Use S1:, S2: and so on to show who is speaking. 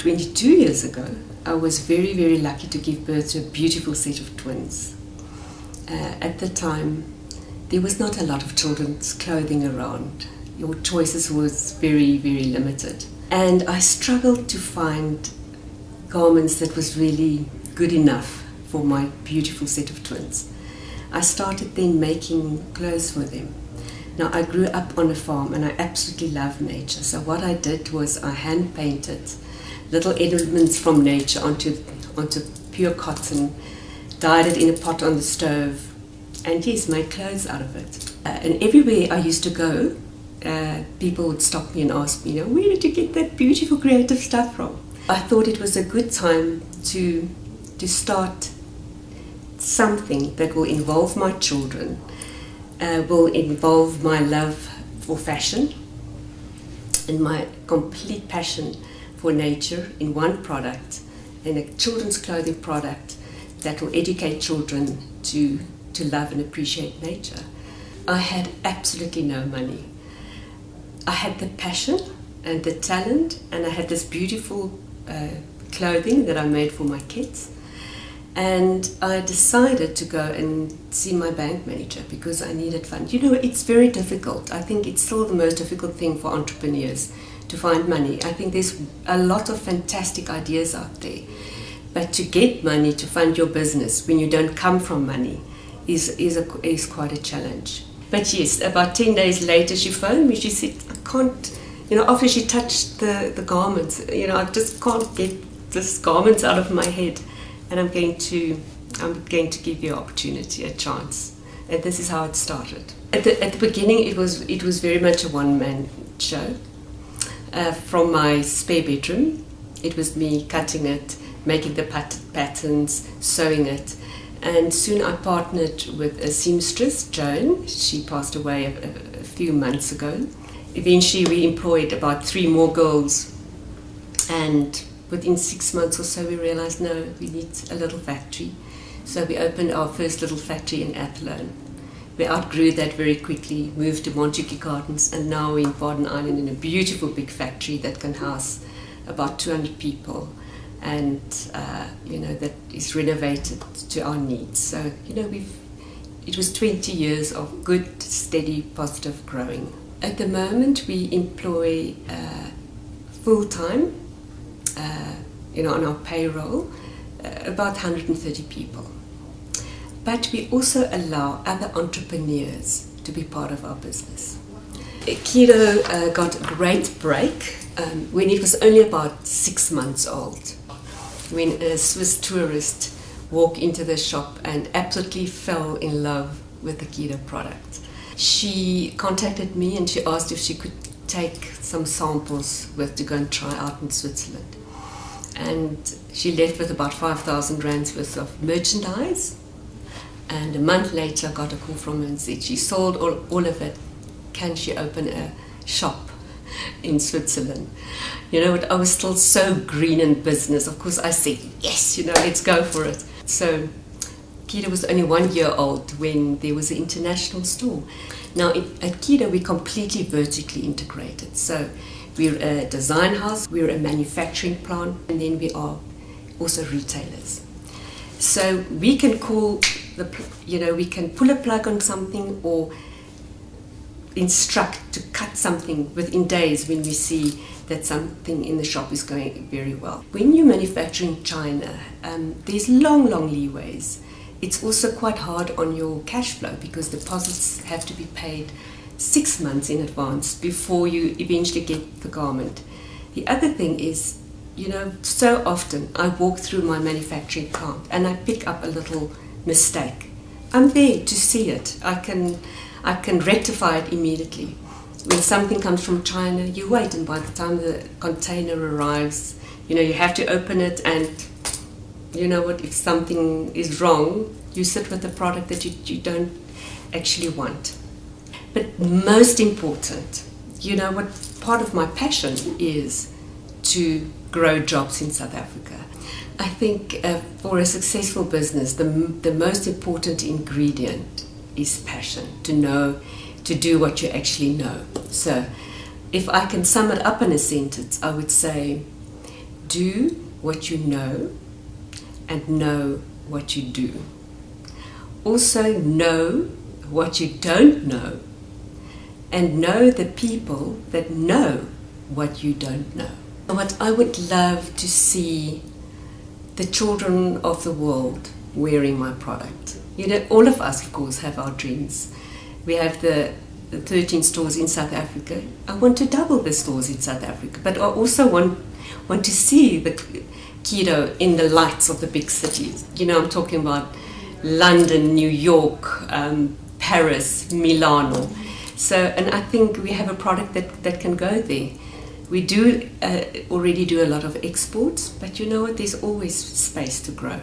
S1: 22 years ago, I was very, very lucky to give birth to a beautiful set of twins. At the time, there was not a lot of children's clothing around. Your choices was very, very limited. And I struggled to find garments that was really good enough for my beautiful set of twins. I started then making clothes for them. Now, I grew up on a farm and I absolutely love nature. So what I did was I hand painted little elements from nature onto pure cotton, dyed it in a pot on the stove, and yes, made clothes out of it. And everywhere I used to go, people would stop me and ask me, where did you get that beautiful creative stuff from? I thought it was a good time to start something that will involve my children, will involve my love for fashion and my complete passion for nature in one product, and a children's clothing product that will educate children to love and appreciate nature. I had absolutely no money. I had the passion and the talent, and I had this beautiful clothing that I made for my kids. And I decided to go and see my bank manager because I needed funds. It's very difficult. I think it's still the most difficult thing for entrepreneurs to find money. I think there's a lot of fantastic ideas out there. But to get money to fund your business when you don't come from money is quite a challenge. But yes, about 10 days later she phoned me. She said, I can't, after she touched the garments, I just can't get this garments out of my head. And I'm going to give you an opportunity, a chance. And this is how it started. At the beginning, it was very much a one-man show. From my spare bedroom, it was me cutting it, making the patterns, sewing it. And soon I partnered with a seamstress, Joan. She passed away a few months ago. Eventually, we employed about 3 more girls, and within 6 months or so, we realized, no, we need a little factory. So we opened our first little factory in Athlone. We outgrew that very quickly, moved to Montuki Gardens, and now we're in Baden Island in a beautiful big factory that can house about 200 people, and that is renovated to our needs. So it was 20 years of good, steady, positive growing. At the moment, we employ full-time, on our payroll, about 130 people. But we also allow other entrepreneurs to be part of our business. Keedo got a great break when it was only about 6 months old, when a Swiss tourist walked into the shop and absolutely fell in love with the Keedo product. She contacted me and she asked if she could take some samples to go and try out in Switzerland. And she left with about 5,000 rands worth of merchandise. And a month later, I got a call from her and said she sold all of it. Can she open a shop in Switzerland? I was still so green in business. Of course, I said, yes, let's go for it. So Keedo was only 1 year old when there was an international store. Now, at Keedo, we're completely vertically integrated. So we're a design house, we're a manufacturing plant, and then we are also retailers. So we can we can pull a plug on something or instruct to cut something within days when we see that something in the shop is going very well. When you manufacture in China, there's long leeways. It's also quite hard on your cash flow because deposits have to be paid 6 months in advance before you eventually get the garment. The other thing is, so often I walk through my manufacturing plant and I pick up a little mistake. I'm there to see it. I can rectify it immediately. When something comes from China, you wait, and by the time the container arrives, you have to open it, and if something is wrong, you sit with a product that you don't actually want. But most important, what part of my passion is to grow jobs in South Africa. I think for a successful business, the most important ingredient is passion, to do what you actually know. So if I can sum it up in a sentence, I would say Do what you know and know what you do. Also know what you don't know and know the people that know what you don't know. What I would love to see the children of the world wearing my product. You know, all of us, of course, have our dreams. We have the 13 stores in South Africa. I want to double the stores in South Africa, but I also want to see the Keedo in the lights of the big cities. You know, I'm talking about London, New York, Paris, Milano. So, and I think we have a product that can go there. We do already do a lot of exports, but you know what, there's always space to grow.